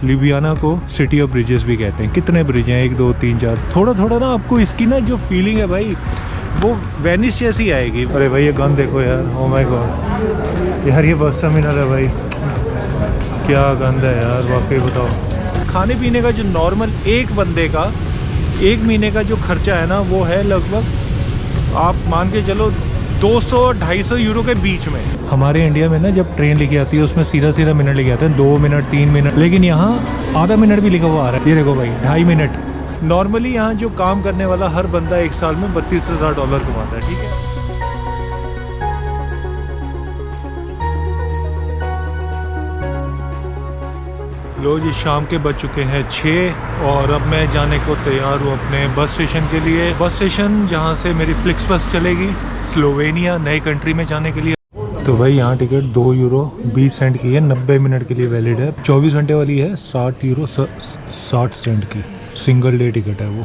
लिबियाना को city of bridges भी कहते हैं। कितने ब्रिज हैं, 1 2 3 4। थोड़ा थोड़ा ना आपको इसकी ना जो फीलिंग है भाई वो वेनिस जैसी आएगी। अरे भाई ये गन देखो यार, ओ माय गॉड यार, ये बस टर्मिनल है भाई, क्या गंद है यार वाकई। बताओ खाने पीने का जो नॉर्मल एक बंदे का 1 महीने का जो खर्चा है ना वो है लगभग आप मान के चलो 200-250 यूरो के बीच में। हमारे इंडिया में ना जब ट्रेन लेके आती है उसमें सीधा सीधा मिनट लेके आते हैं, 2 मिनट 3 मिनट, लेकिन यहाँ आधा मिनट भी लिखा हुआ आ रहा है। ये देखो भाई 2.5 मिनट। नॉर्मली यहाँ जो काम करने वाला हर बंदा 1 साल में $32,000 कमाता है, ठीक है। लो जी शाम के बज चुके हैं 6 और अब मैं जाने को तैयार हूँ अपने बस स्टेशन के लिए। बस स्टेशन जहाँ से मेरी फ्लिक्स बस चलेगी स्लोवेनिया, नई कंट्री में जाने के लिए। तो भाई यहाँ टिकट 2 यूरो 20 सेंट की है, 90 मिनट के लिए वैलिड है। 24 घंटे वाली है 60 यूरो 60 सेंट की, सिंगल डे टिकट है वो।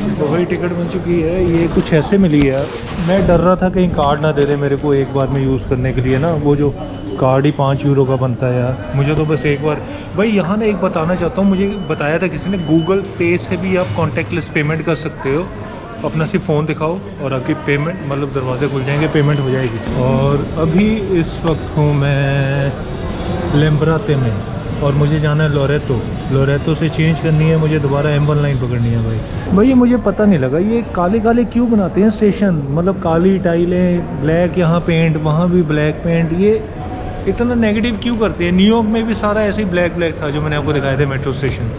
तो भाई टिकट बन चुकी है। ये कुछ ऐसे मिली है, मैं डर रहा था कहीं कार्ड ना दे दे मेरे को एक बार में यूज़ करने के लिए ना, वो जो कार्ड ही 5 यूरो का बनता है यार। मुझे तो बस एक बार भाई यहाँ ना एक बताना चाहता हूँ, मुझे बताया था किसी ने गूगल पे से भी आप कॉन्टैक्टलेस पेमेंट कर सकते हो। अपना सिर्फ फ़ोन दिखाओ और आपकी पेमेंट मतलब दरवाजे खुल जाएंगे, पेमेंट हो जाएगी। और अभी इस वक्त हूँ मैं लेम्ब्राते में और मुझे जाना है लोरेतो से चेंज करनी है मुझे, दोबारा M1 लाइन पकड़नी है भाई। ये मुझे पता नहीं लगा ये काले काले क्यों बनाते हैं स्टेशन, मतलब काली टाइलें, ब्लैक यहाँ पेंट, वहाँ भी ब्लैक पेंट, ये इतना नेगेटिव क्यों करते हैं। न्यूयॉर्क में भी सारा ऐसे ही ब्लैक ब्लैक था जो मैंने आपको दिखाया था मेट्रो स्टेशन।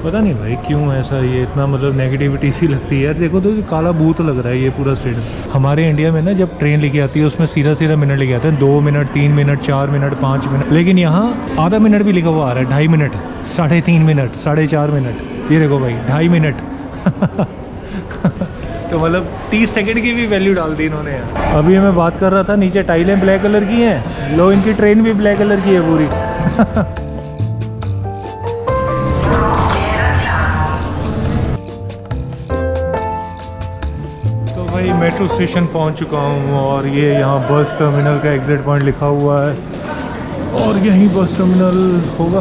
पता नहीं भाई क्यों ऐसा ये इतना मतलब नेगेटिविटी सी लगती है यार। देखो तो काला भूत लग रहा है ये पूरा स्टेडियम। हमारे इंडिया में ना जब ट्रेन लेके आती है उसमें सीधा सीधा मिनट लेके आते हैं, 2 मिनट 3 मिनट 4 मिनट 5 मिनट, लेकिन यहाँ आधा मिनट भी लिखा हुआ आ रहा है, 2.5 मिनट 3.5 मिनट 4.5 मिनट। ये देखो भाई 2.5 मिनट तो मतलब 30 सेकंड की भी वैल्यू डाल दी इन्होंने यार। अभी मैं बात कर रहा था नीचे टाइलें ब्लैक कलर की हैं, लो इनकी ट्रेन भी ब्लैक कलर की है पूरी भाई मेट्रो स्टेशन पहुंच चुका हूं और ये यहाँ बस टर्मिनल का एग्जिट पॉइंट लिखा हुआ है और यहीं बस टर्मिनल होगा।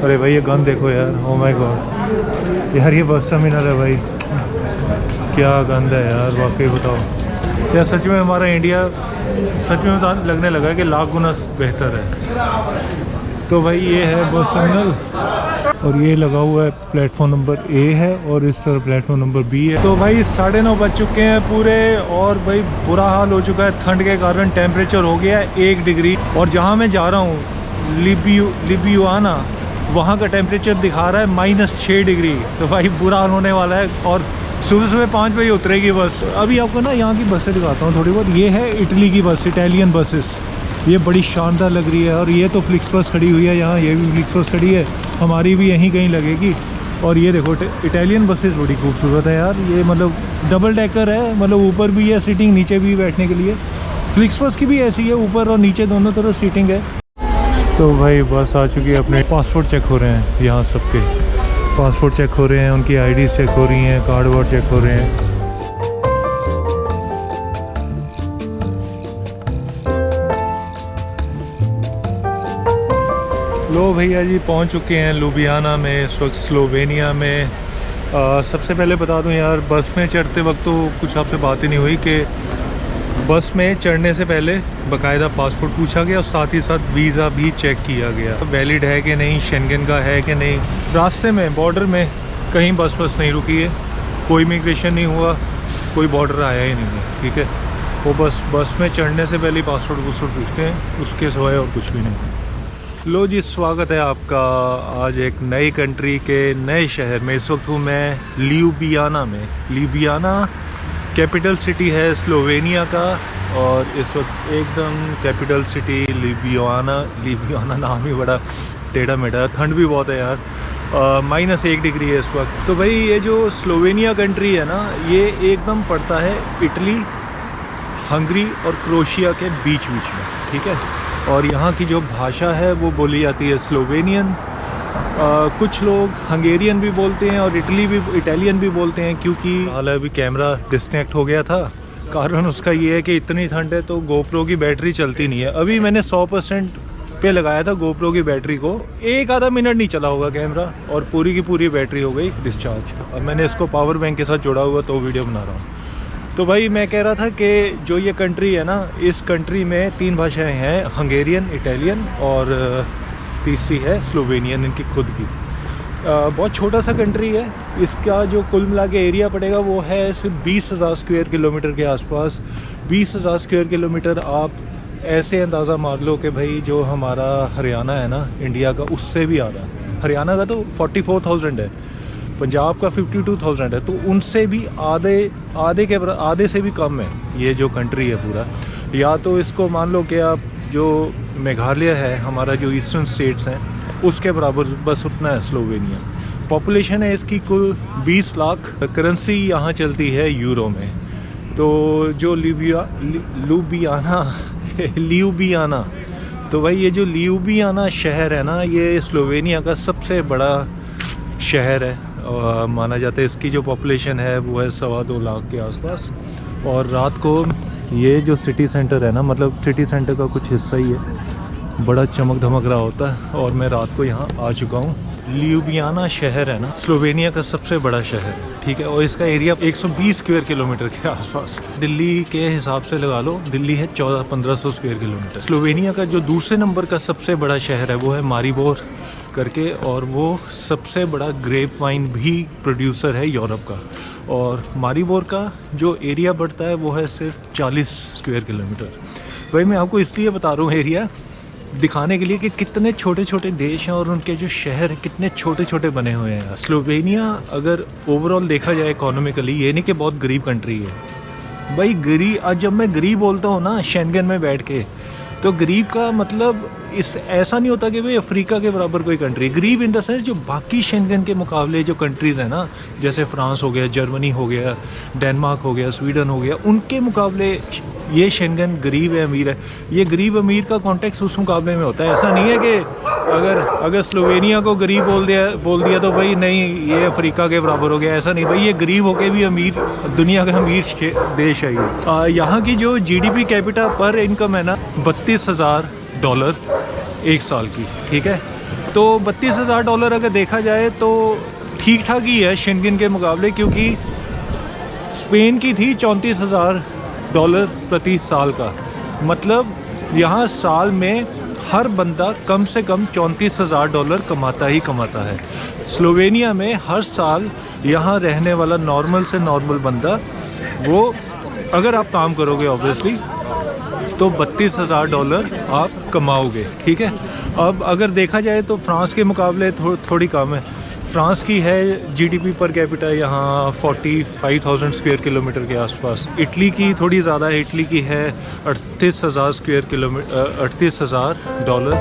अरे भाई ये गन देखो यार, ओ माय गॉड यार, ये बस टर्मिनल है भाई, क्या गंद है यार वाकई। बताओ यार सच में हमारा इंडिया सच में लगने लगा कि लाख गुना बेहतर है। तो भाई ये है बस टर्मिनल और ये लगा हुआ है प्लेटफॉर्म नंबर A है और इस तरह प्लेटफॉर्म नंबर B है। तो भाई 9:30 बज चुके हैं पूरे और भाई बुरा हाल हो चुका है ठंड के कारण। टेम्परेचर हो गया है 1 डिग्री और जहाँ मैं जा रहा हूँ लिबियाना वहाँ का टेम्परेचर दिखा रहा है -6 डिग्री। तो भाई बुरा हाल होने वाला है और सुबह 5 बजे उतरेगी बस। अभी आपको ना यहाँ की बसें दिखाता हूँ थोड़ी बहुत। ये है इटली की बस, इटालियन बसेस, ये बड़ी शानदार लग रही है। और ये तो फ्लिक्स बस खड़ी हुई है यहाँ, ये भी फ्लिक्स बस खड़ी है, हमारी भी यहीं कहीं लगेगी। और ये देखो इटालियन बसेस बड़ी खूबसूरत है यार। ये मतलब डबल डेकर है, मतलब ऊपर भी है सीटिंग, नीचे भी बैठने के लिए। फ्लिक्स बस की भी ऐसी है, ऊपर और नीचे दोनों तरफ सीटिंग है। तो भाई बस आ चुकी है, अपने पासपोर्ट चेक हो रहे हैं यहाँ, सबके पासपोर्ट चेक हो रहे हैं, उनकी आईडी चेक हो रही हैं, कार्ड वार्ड चेक हो रहे हैं। लो भैया जी पहुंच चुके हैं लुबियाना में, इस वक्त स्लोवेनिया में। सबसे पहले बता दूं यार, बस में चढ़ते वक्त तो कुछ आपसे बात ही नहीं हुई कि बस में चढ़ने से पहले बाकायदा पासपोर्ट पूछा गया और साथ ही साथ वीज़ा भी चेक किया गया, वैलिड है कि नहीं, शेंगन का है कि नहीं। रास्ते में बॉर्डर में कहीं बस नहीं रुकी है, कोई इमिग्रेशन नहीं हुआ, कोई बॉर्डर आया ही नहीं है, ठीक है। वो बस में चढ़ने से पहले पासपोर्ट पूछते हैं, उसके सिवाय और कुछ भी नहीं। लो जी स्वागत है आपका आज एक नई कंट्री के नए शहर में। इस वक्त हूँ मैं लिबियाना में। लिबियाना कैपिटल सिटी है स्लोवेनिया का और इस वक्त एकदम कैपिटल सिटी लिबियाना नाम ही बड़ा टेढ़ा मेढ़ा। ठंड भी बहुत है यार, -1 डिग्री है इस वक्त। तो भाई ये जो स्लोवेनिया कंट्री है ना, ये एकदम पड़ता है इटली, हंगरी और क्रोएशिया के बीच में, ठीक है। और यहाँ की जो भाषा है वो बोली जाती है स्लोवेनियन। कुछ लोग हंगेरियन भी बोलते हैं और इटालियन भी बोलते हैं, क्योंकि हाल अभी कैमरा डिस्कनेक्ट हो गया था। कारण उसका ये है कि इतनी ठंड है तो गोप्रो की बैटरी चलती नहीं है। अभी मैंने 100% पे लगाया था गोप्रो की बैटरी को, एक आधा मिनट नहीं चला होगा कैमरा और पूरी की पूरी बैटरी हो गई डिस्चार्ज। अब मैंने इसको पावर बैंक के साथ जोड़ा हुआ तो वीडियो बना रहा हूँ। तो भाई मैं कह रहा था कि जो ये कंट्री है ना, इस कंट्री में 3 भाषाएं हैं, हंगेरियन, इटालियन और तीसरी है स्लोवेनियन, इनकी खुद की। बहुत छोटा सा कंट्री है। इसका जो कुल मिला के एरिया पड़ेगा वो है सिर्फ 20,000 स्क्वायर किलोमीटर के आसपास। 20,000 स्क्वायर किलोमीटर आप ऐसे अंदाज़ा मार लो कि भाई जो हमारा हरियाणा है ना इंडिया का, उससे भी ज़्यादा। हरियाणा का तो 44,000 है, पंजाब का 52,000 है, तो उनसे भी आधे से भी कम है ये जो कंट्री है पूरा। या तो इसको मान लो कि आप जो मेघालय है हमारा, जो ईस्टर्न स्टेट्स हैं, उसके बराबर बस उतना है स्लोवेनिया। पॉपुलेशन है इसकी कुल 20 लाख। करेंसी यहाँ चलती है यूरो में। तो जो ल्यूबियाना, तो भाई ये जो ल्यूबियाना शहर है ना, ये स्लोवेनिया का सबसे बड़ा शहर है। माना जाता है इसकी जो पॉपुलेशन है वो है 2.25 लाख के आसपास। और रात को ये जो सिटी सेंटर है ना, मतलब सिटी सेंटर का कुछ हिस्सा ही है, बड़ा चमक धमक रहा होता है। और मैं रात को यहाँ आ चुका हूँ। ल्यूबियाना शहर है ना स्लोवेनिया का सबसे बड़ा शहर, ठीक है, और इसका एरिया 120 स्क्वायर किलोमीटर के आसपास। दिल्ली के हिसाब से लगा लो, दिल्ली है 1400-1500 स्क्वायर किलोमीटर। स्लोवेनिया का जो दूसरे नंबर का सबसे बड़ा शहर है वो है मारीबोर करके, और वो सबसे बड़ा ग्रेप वाइन भी प्रोड्यूसर है यूरोप का। और मारीबोर का जो एरिया बढ़ता है वो है सिर्फ 40 स्क्वायर किलोमीटर। भाई मैं आपको इसलिए बता रहा हूँ एरिया दिखाने के लिए कि कितने छोटे छोटे देश हैं और उनके जो शहर कितने छोटे छोटे बने हुए हैं। स्लोवेनिया अगर ओवरऑल देखा जाए इकोनॉमिकली, ये नहीं कि बहुत गरीब कंट्री है भाई। गरीब, आज जब मैं गरीब बोलता हूँ ना शेंगन में बैठ के, तो गरीब का मतलब इस ऐसा नहीं होता कि भाई अफ्रीका के बराबर कोई कंट्री। गरीब इन द सेंस जो बाकी शेंगन के मुकाबले जो कंट्रीज़ हैं ना, जैसे फ्रांस हो गया, जर्मनी हो गया, डेनमार्क हो गया, स्वीडन हो गया, उनके मुकाबले ये शेंगन गरीब है अमीर है। ये गरीब अमीर का कॉन्टेक्स्ट उस मुकाबले में होता है। ऐसा नहीं है कि अगर स्लोवेनिया को गरीब बोल दिया तो भाई नहीं ये अफ्रीका के बराबर हो गया, ऐसा नहीं भाई। ये गरीब होके भी अमीर, दुनिया का अमीर देश है ये। यहाँ की जो GDP कैपिटा पर इनकम है ना, $32,000 एक साल की, ठीक है। तो $32,000 अगर देखा जाए तो ठीक ठाक ही है शेंगन के मुकाबले, क्योंकि स्पेन की थी $34,000 प्रति साल का। मतलब यहाँ साल में हर बंदा कम से कम $34,000 कमाता ही कमाता है। स्लोवेनिया में हर साल यहाँ रहने वाला नॉर्मल से नॉर्मल बंदा, वो अगर आप काम करोगे ऑब्वियसली तो $32,000 आप कमाओगे, ठीक है। अब अगर देखा जाए तो फ्रांस के मुकाबले थोड़ी कम है। फ्रांस की है GDP पर कैपिटा यहाँ 45,000 स्क्वायर किलोमीटर के आसपास। इटली की थोड़ी ज़्यादा है, इटली की है 38,000 स्क्वायर किलोमीटर, $38,000।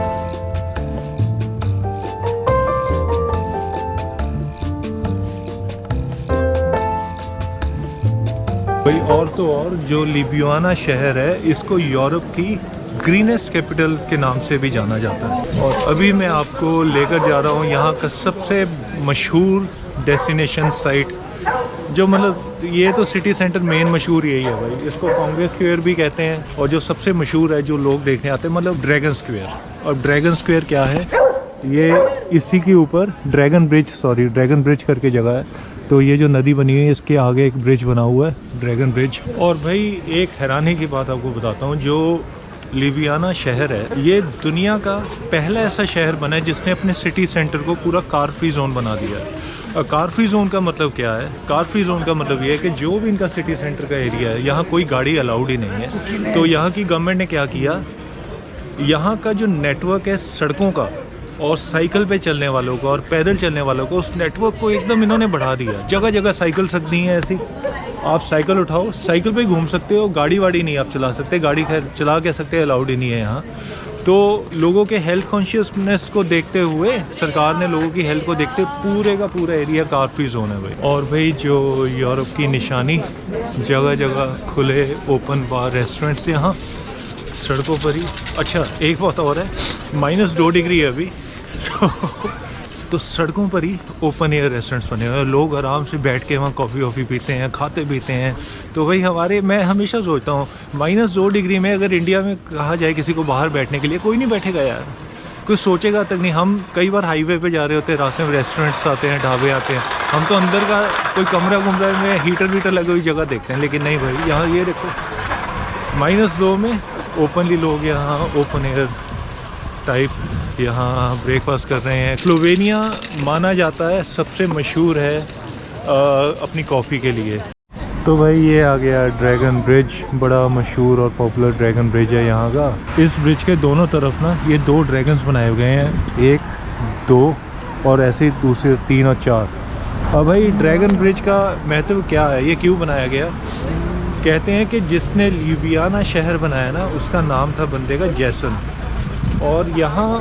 भाई और तो और जो ल्यूबियाना शहर है, इसको यूरोप की ग्रीनेस्ट कैपिटल के नाम से भी जाना जाता है। और अभी मैं आपको लेकर जा रहा हूँ यहाँ का सबसे मशहूर डेस्टिनेशन साइट, जो मतलब ये तो सिटी सेंटर मेन मशहूर यही है भाई। इसको कांग्रेस स्क्वायर भी कहते हैं, और जो सबसे मशहूर है जो लोग देखने आते हैं मतलब ड्रैगन स्क्वायर। और ड्रैगन स्क्वायर क्या है, ये इसी के ऊपर ड्रैगन ब्रिज करके जगह है। तो ये जो नदी बनी हुई है इसके आगे एक ब्रिज बना हुआ है, ड्रैगन ब्रिज। और भाई एक हैरानी की बात आपको बताता हूँ, जो ल्यूबियाना शहर है ये दुनिया का पहला ऐसा शहर बना है जिसने अपने सिटी सेंटर को पूरा कार फ्री जोन बना दिया है। कार फ्री जोन का मतलब क्या है? कार फ्री जोन का मतलब ये है कि जो भी इनका सिटी सेंटर का एरिया है, यहाँ कोई गाड़ी अलाउड ही नहीं है। तो यहाँ की गवर्नमेंट ने क्या किया, यहाँ का जो नेटवर्क है सड़कों का और साइकिल पे चलने वालों को और पैदल चलने वालों को, उस नेटवर्क को एकदम इन्होंने बढ़ा दिया। जगह जगह साइकिल सकती हैं ऐसी, आप साइकिल उठाओ, साइकिल पे घूम सकते हो, गाड़ी वाड़ी नहीं आप चला सकते, गाड़ी खैर चला के सकते, अलाउड ही नहीं है यहाँ। तो लोगों के हेल्थ कॉन्शियसनेस को देखते हुए सरकार ने लोगों की हेल्थ को देखते पूरे का पूरा एरिया कार फ्री जोन है भाई। और भाई जो यूरोप की निशानी, जगह जगह खुले ओपन बार रेस्टोरेंट्स यहाँ सड़कों पर ही। अच्छा एक बात और है, -2 डिग्री है अभी तो सड़कों पर ही ओपन एयर रेस्टोरेंट्स बने हुए हैं, लोग आराम से बैठ के वहाँ कॉफ़ी वॉफ़ी पीते हैं, खाते पीते हैं। तो भाई मैं हमेशा सोचता हूँ -2 डिग्री में अगर इंडिया में कहा जाए किसी को बाहर बैठने के लिए, कोई नहीं बैठेगा यार। कोई सोचेगा तक नहीं। हम कई बार हाईवे पे जा रहे होते हैं, रास्ते में रेस्टोरेंट्स आते हैं, ढाबे आते हैं, हम तो अंदर का कोई कमरा में हीटर वीटर लगे हुई जगह देखते हैं, लेकिन नहीं भाई यहाँ ये देखो -2 में ओपनली लोग यहाँ ओपन एयर टाइप यहाँ ब्रेकफास्ट कर रहे हैं। स्लोवेनिया माना जाता है सबसे मशहूर है अपनी कॉफ़ी के लिए। तो भाई ये आ गया ड्रैगन ब्रिज, बड़ा मशहूर और पॉपुलर ड्रैगन ब्रिज है यहाँ का। इस ब्रिज के दोनों तरफ ना ये 2 ड्रैगन्स बनाए हुए हैं, 1, 2 और ऐसे ही दूसरे 3 और 4। अब भाई ड्रैगन ब्रिज का महत्व क्या है, ये क्यों बनाया गया? कहते हैं कि जिसने ल्यूबियाना शहर बनाया ना उसका नाम था बंदे का जैसन। और यहाँ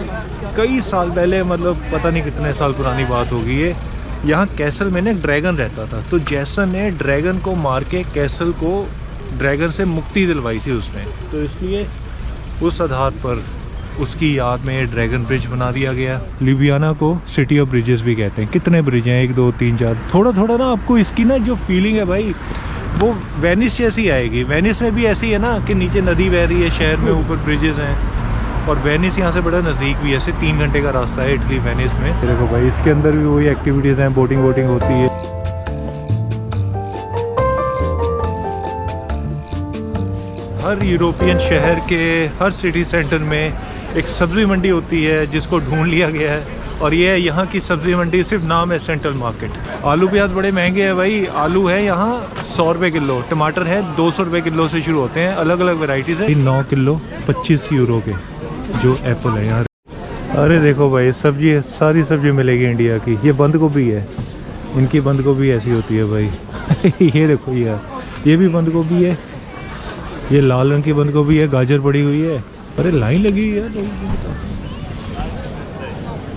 कई साल पहले, मतलब पता नहीं कितने साल पुरानी बात होगी ये, यहाँ कैसल में एक ड्रैगन रहता था। तो जैसन ने ड्रैगन को मार के कैसल को ड्रैगन से मुक्ति दिलवाई थी उसने। तो इसलिए उस आधार पर उसकी याद में ड्रैगन ब्रिज बना दिया गया। ल्यूबियाना को सिटी ऑफ ब्रिजेस भी कहते हैं। कितने ब्रिज हैं? 1, 2, 3, 4। थोड़ा थोड़ा ना आपको इसकी ना जो फीलिंग है भाई वो वेनिस जैसी आएगी। वेनिस में भी ऐसी है ना कि नीचे नदी बह रही है, शहर में ऊपर ब्रिजेस हैं, और वेनिस यहाँ से बड़ा नज़दीक भी है, ऐसे 3 घंटे का रास्ता है इटली वेनिस में। देखो भाई इसके अंदर भी वही एक्टिविटीज़ हैं, बोटिंग होती है। हर यूरोपियन शहर के हर सिटी सेंटर में एक सब्ज़ी मंडी होती है जिसको ढूंढ लिया गया है, और ये यहाँ की सब्ज़ी मंडी सिर्फ नाम है सेंट्रल मार्केट। आलू प्याज बड़े महंगे हैं भाई। आलू है यहाँ 100 रुपये किलो, टमाटर है 200 रुपये किलो से शुरू होते हैं, अलग अलग वेराइटीज़ है। 9 किलो 25 यूरो के जो एप्पल है यार। अरे देखो भाई सब्जी, सारी सब्जी मिलेगी इंडिया की। ये बंद गोभी है, इनकी बंद गोभी ऐसी होती है भाई ये देखो यार, ये भी बंद गोभी है, ये लाल रंग की बंद गोभी है, गाजर पड़ी हुई है। अरे लाइन लगी हुई है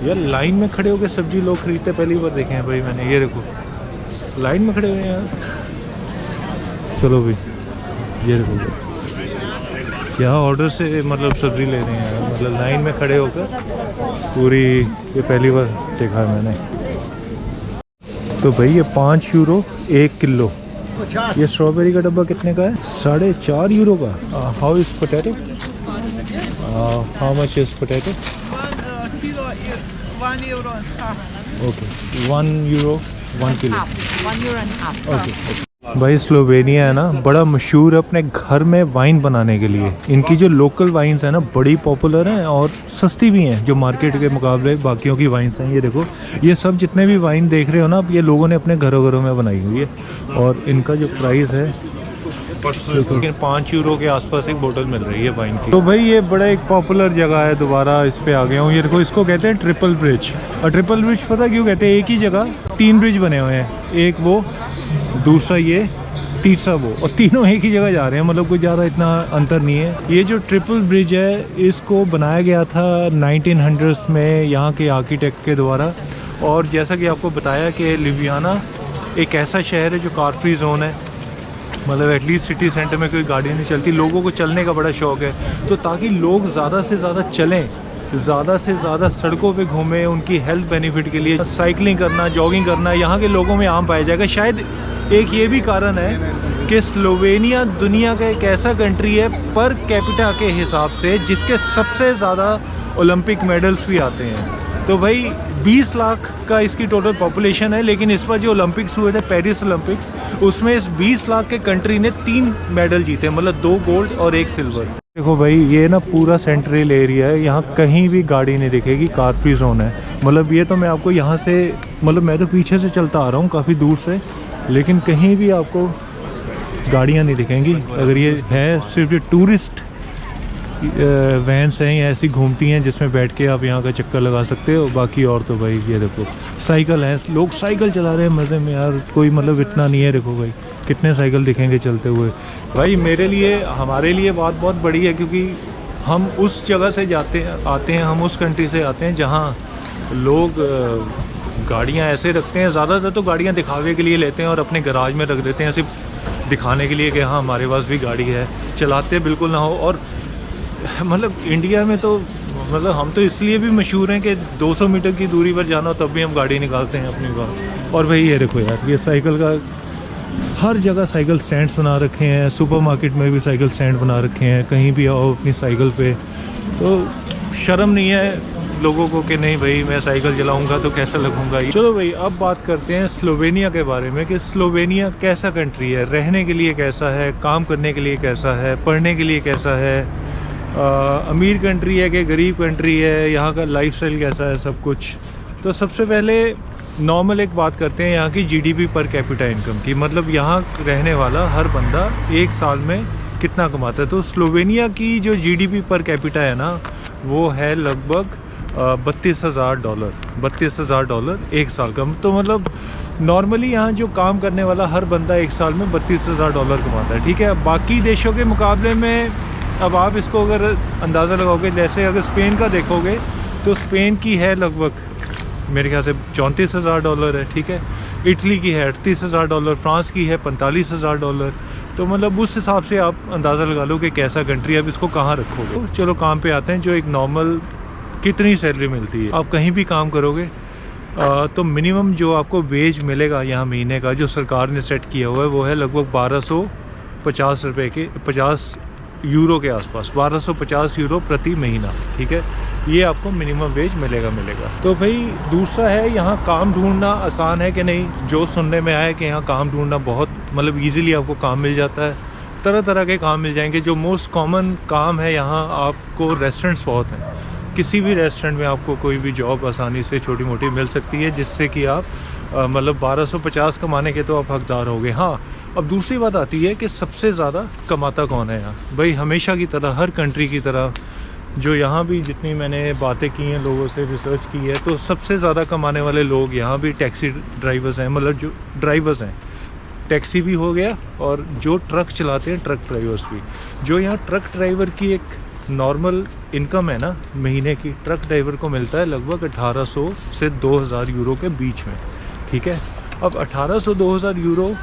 यार, लाइन में खड़े होकर सब्जी लोग खरीदते पहली बार देखे हैं भाई मैंने। ये देखो लाइन में खड़े हुए हैं यार। चलो भाई ये देखो यहाँ ऑर्डर से मतलब सब्ज़ी ले रहे हैं, मतलब लाइन में खड़े होकर पूरी। ये पहली बार देखा है मैंने। तो भाई ये 5 यूरो 1 किलो। ये स्ट्रॉबेरी का डब्बा कितने का है? 4.5 यूरो का। How is potato? How much is potato? 1 euro and half. Okay 1 euro 1 kilo. 1 euro and half. Okay. भाई स्लोवेनिया है ना बड़ा मशहूर है अपने घर में वाइन बनाने के लिए। इनकी जो लोकल वाइन्स है ना बड़ी पॉपुलर हैं और सस्ती भी हैं जो मार्केट के मुकाबले बाकियों की वाइन्स हैं। ये देखो ये सब जितने भी वाइन देख रहे हो ना, ये लोगों ने अपने घरों में बनाई हुई है, और इनका जो प्राइस है 5 यूरो के आसपास एक बोतल मिल रही है वाइन की। तो भाई ये बड़ा एक पॉपुलर जगह है, दोबारा इस पे आ गया हूँ। ये देखो इसको कहते हैं ट्रिपल ब्रिज। और ट्रिपल ब्रिज पता क्यों कहते हैं? एक ही जगह 3 ब्रिज बने हुए हैं, एक वो, दूसरा ये, तीसरा वो, और तीनों एक ही जगह जा रहे हैं, मतलब कोई ज़्यादा इतना अंतर नहीं है। ये जो ट्रिपल ब्रिज है इसको बनाया गया था 1900s में यहाँ के आर्किटेक्ट के द्वारा। और जैसा कि आपको बताया कि ल्यूबियाना एक ऐसा शहर है जो कार फ्री जोन है, मतलब एटलीस्ट सिटी सेंटर में कोई गाड़ी नहीं चलती। लोगों को चलने का बड़ा शौक़ है, तो ताकि लोग ज़्यादा से ज़्यादा चलें, ज़्यादा से ज़्यादा सड़कों पे घूमें, उनकी हेल्थ बेनिफिट के लिए साइकिलिंग करना, जॉगिंग करना यहाँ के लोगों में आम पाया जाएगा। शायद एक ये भी कारण है कि स्लोवेनिया दुनिया का एक ऐसा कंट्री है पर कैपिटा के हिसाब से जिसके सबसे ज़्यादा ओलंपिक मेडल्स भी आते हैं। तो भाई 20 लाख का इसकी टोटल पॉपुलेशन है, लेकिन इस बार जो ओलंपिक्स हुए थे पेरिस ओलंपिक्स, उसमें इस 20 लाख के कंट्री ने 3 मेडल जीते, मतलब 2 गोल्ड और 1 सिल्वर। देखो भाई ये ना पूरा सेंट्रल एरिया है, यहाँ कहीं भी गाड़ी नहीं दिखेगी, कार फ्री जोन है। मतलब ये तो मैं आपको यहाँ से, मतलब मैं तो पीछे से चलता आ रहा हूँ काफ़ी दूर से, लेकिन कहीं भी आपको गाड़ियाँ नहीं दिखेंगी। अगर ये है सिर्फ ये टूरिस्ट वैन्स हैं या ऐसी घूमती हैं जिसमें बैठ के आप यहाँ का चक्कर लगा सकते हो। बाकी और तो भाई ये देखो साइकिल हैं, लोग साइकिल चला रहे हैं मज़े में यार, कोई मतलब इतना नहीं है। देखो भाई कितने साइकिल दिखेंगे चलते हुए। भाई मेरे लिए, हमारे लिए बात बहुत बड़ी है, क्योंकि हम उस जगह से आते हैं, हम उस कंट्री से आते हैं जहाँ लोग गाड़ियाँ ऐसे रखते हैं। ज़्यादातर तो गाड़ियाँ दिखावे के लिए लेते हैं और अपने गराज में रख देते हैं सिर्फ दिखाने के लिए कि हाँ हमारे पास भी गाड़ी है, चलाते बिल्कुल ना हो। और मतलब इंडिया में तो मतलब हम तो इसलिए भी मशहूर हैं कि 200 मीटर की दूरी पर जाना हो तब भी हम गाड़ी निकालते हैं अपनी बात। और भाई ये देखो यार, ये साइकिल का हर जगह साइकिल स्टैंड्स बना रखे हैं, सुपरमार्केट में भी साइकिल स्टैंड बना रखे हैं। कहीं भी आओ अपनी साइकिल पे, तो शर्म नहीं है लोगों को कि नहीं भाई मैं साइकिल चलाऊंगा तो कैसा लगूंगा। चलो भाई अब बात करते हैं स्लोवेनिया के बारे में कि स्लोवेनिया कैसा कंट्री है, रहने के लिए कैसा है, काम करने के लिए कैसा है, पढ़ने के लिए कैसा है, अमीर कंट्री है कि गरीब कंट्री है, यहाँ का लाइफस्टाइल कैसा है, सब कुछ। तो सबसे पहले नॉर्मल एक बात करते हैं यहाँ की जीडीपी पर कैपिटा इनकम की, मतलब यहाँ रहने वाला हर बंदा एक साल में कितना कमाता है। तो स्लोवेनिया की जो जीडीपी पर कैपिटा है ना वो है लगभग $32,000 एक साल का। तो मतलब नॉर्मली यहाँ जो काम करने वाला हर बंदा एक साल में $32,000 कमाता है, ठीक है। बाकी देशों के मुकाबले में अब आप इसको अगर अंदाज़ा लगाओगे, जैसे अगर स्पेन का देखोगे तो स्पेन की है लगभग मेरे ख्याल से $34,000 है, ठीक है। इटली की है $38,000, फ्रांस की है $45,000। तो मतलब उस हिसाब से आप अंदाज़ा लगा लो कि कैसा कंट्री है। अब इसको कहाँ रखोगे। तो चलो काम पे आते हैं, जो एक नॉर्मल कितनी सैलरी मिलती है। आप कहीं भी काम करोगे तो मिनिमम जो आपको वेज मिलेगा यहाँ महीने का, जो सरकार ने सेट किया हुआ है, वो है लगभग 1250 रुपये के 50 यूरो के आसपास, 1250 यूरो प्रति महीना, ठीक है। ये आपको मिनिमम वेज मिलेगा। तो भाई दूसरा है यहाँ काम ढूंढना आसान है कि नहीं। जो सुनने में आया कि यहाँ काम ढूंढना बहुत मतलब इजीली आपको काम मिल जाता है, तरह तरह के काम मिल जाएंगे। जो मोस्ट कॉमन काम है यहाँ, आपको रेस्टोरेंट्स बहुत हैं, किसी भी रेस्टोरेंट में आपको कोई भी जॉब आसानी से छोटी मोटी मिल सकती है, जिससे कि आप मतलब 1250 कमाने के तो आप हकदार होगे। हाँ, अब दूसरी बात आती है कि सबसे ज़्यादा कमाता कौन है यहाँ। भाई हमेशा की तरह, हर कंट्री की तरह, जो यहाँ भी जितनी मैंने बातें की हैं, लोगों से रिसर्च की है, तो सबसे ज़्यादा कमाने वाले लोग यहाँ भी टैक्सी ड्राइवर्स हैं। मतलब जो ड्राइवर्स हैं, टैक्सी भी हो गया, और जो ट्रक चलाते हैं ट्रक ड्राइवर्स भी। जो यहाँ ट्रक ड्राइवर की एक नॉर्मल इनकम है ना महीने की, ट्रक ड्राइवर को मिलता है लगभग 1800 से 2000 यूरो के बीच में, ठीक है। अब 1800-2000 यूरो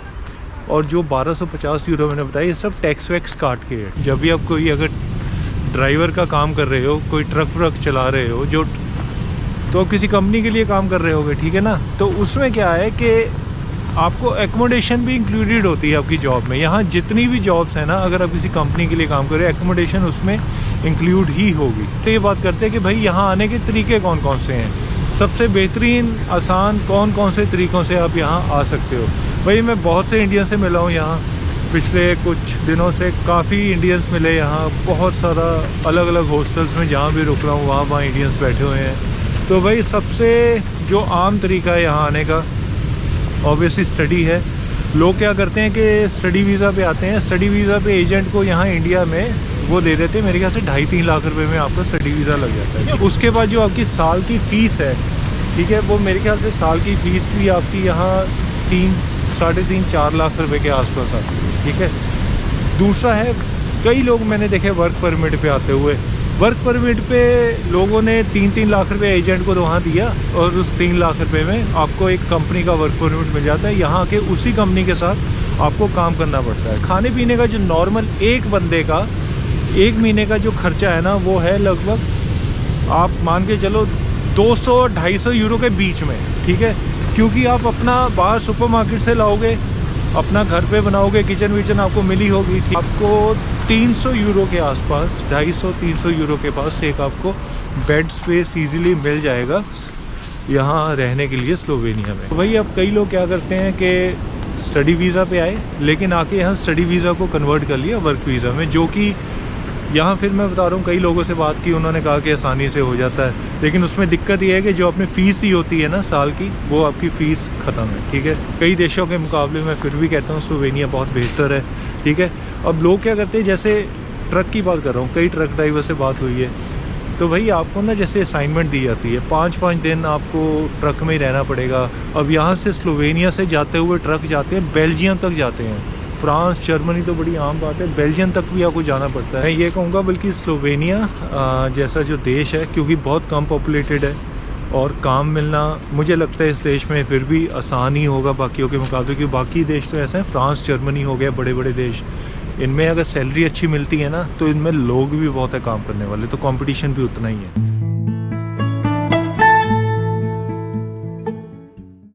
और जो 1250 यूरो मैंने बताया, ये सब टैक्स वैक्स काट के है। जब भी आप कोई अगर ड्राइवर का काम कर रहे हो, कोई ट्रक चला रहे हो, जो तो आप किसी कंपनी के लिए काम कर रहे होगे, ठीक है ना। तो उसमें क्या है कि आपको एकोमोडेशन भी इंक्लूडेड होती है आपकी जॉब में। यहाँ जितनी भी जॉब्स हैं ना, अगर आप किसी कंपनी के लिए काम कर रहे हो, एकोमोडेशन उसमें इंक्लूड ही होगी। तो ये बात करते हैं कि भाई यहाँ आने के तरीके कौन कौन से हैं, सबसे बेहतरीन आसान कौन कौन से तरीक़ों से आप यहाँ आ सकते हो। भाई मैं बहुत से इंडियन से मिला हूँ यहाँ पिछले कुछ दिनों से, काफ़ी इंडियंस मिले यहाँ, बहुत सारा अलग अलग हॉस्टल्स में जहाँ भी रुक रहा हूँ वहाँ इंडियंस बैठे हुए हैं। तो भाई सबसे जो आम तरीका है यहाँ आने का, ऑब्वियसली स्टडी है। लोग क्या करते हैं कि स्टडी वीज़ा पे आते हैं, स्टडी वीज़ा पे एजेंट को यहाँ इंडिया में वो दे देते हैं, मेरे ख्याल से 2.5-3 लाख रुपए में आपका स्टडी वीज़ा लग जाता है। उसके बाद जो आपकी साल की फ़ीस है, ठीक है, वो मेरे ख्याल से साल की फ़ीस भी आपकी यहाँ 3-4 लाख रुपए के आसपास आती है, ठीक है। दूसरा है, कई लोग मैंने देखे वर्क परमिट पे आते हुए। वर्क परमिट पे लोगों ने 3-3 लाख रुपए एजेंट को तो वहाँ दिया, और उस 3 लाख रुपए में आपको एक कंपनी का वर्क परमिट मिल जाता है। यहाँ के उसी कंपनी के साथ आपको काम करना पड़ता है। खाने पीने का जो नॉर्मल एक बंदे का 1 महीने का जो खर्चा है ना, वो है लगभग आप मान के चलो 200-250 यूरो के बीच में, ठीक है। क्योंकि आप अपना बाहर सुपरमार्केट से लाओगे, अपना घर पे बनाओगे, किचन विचन आपको मिली होगी, आपको 300 यूरो के आसपास, 250-300 यूरो के पास एक आपको बेड स्पेस ईजीली मिल जाएगा यहाँ रहने के लिए स्लोवेनिया में। भाई अब कई लोग क्या करते हैं कि स्टडी वीज़ा पे आए, लेकिन आके यहाँ स्टडी वीज़ा को कन्वर्ट कर लिया वर्क वीज़ा में, जो कि यहाँ फिर मैं बता रहा हूँ, कई लोगों से बात की, उन्होंने कहा कि आसानी से हो जाता है। लेकिन उसमें दिक्कत ये है कि जो अपनी फ़ीस ही होती है ना साल की, वो आपकी फ़ीस ख़त्म है, ठीक है। कई देशों के मुकाबले मैं फिर भी कहता हूँ स्लोवेनिया बहुत बेहतर है, ठीक है। अब लोग क्या करते हैं, जैसे ट्रक की बात कर रहा हूँ, कई ट्रक ड्राइवर से बात हुई है, तो भाई आपको ना जैसे असाइनमेंट दी जाती है, 5-5 दिन आपको ट्रक में ही रहना पड़ेगा। अब यहाँ से स्लोवेनिया से जाते हुए ट्रक जाते हैं बेल्जियम तक जाते हैं, फ्रांस जर्मनी तो बड़ी आम बात है, बेल्जियम तक भी आपको जाना पड़ता है। मैं ये कहूँगा बल्कि स्लोवेनिया जैसा जो देश है, क्योंकि बहुत कम पॉपुलेटेड है और काम मिलना मुझे लगता है इस देश में फिर भी आसान ही होगा बाकियों के मुकाबले, क्योंकि बाकी देश तो ऐसे हैं, फ्रांस जर्मनी हो गया, बड़े बड़े देश, इनमें अगर सैलरी अच्छी मिलती है ना, तो इनमें लोग भी बहुत है काम करने वाले, तो कंपटीशन भी उतना ही है।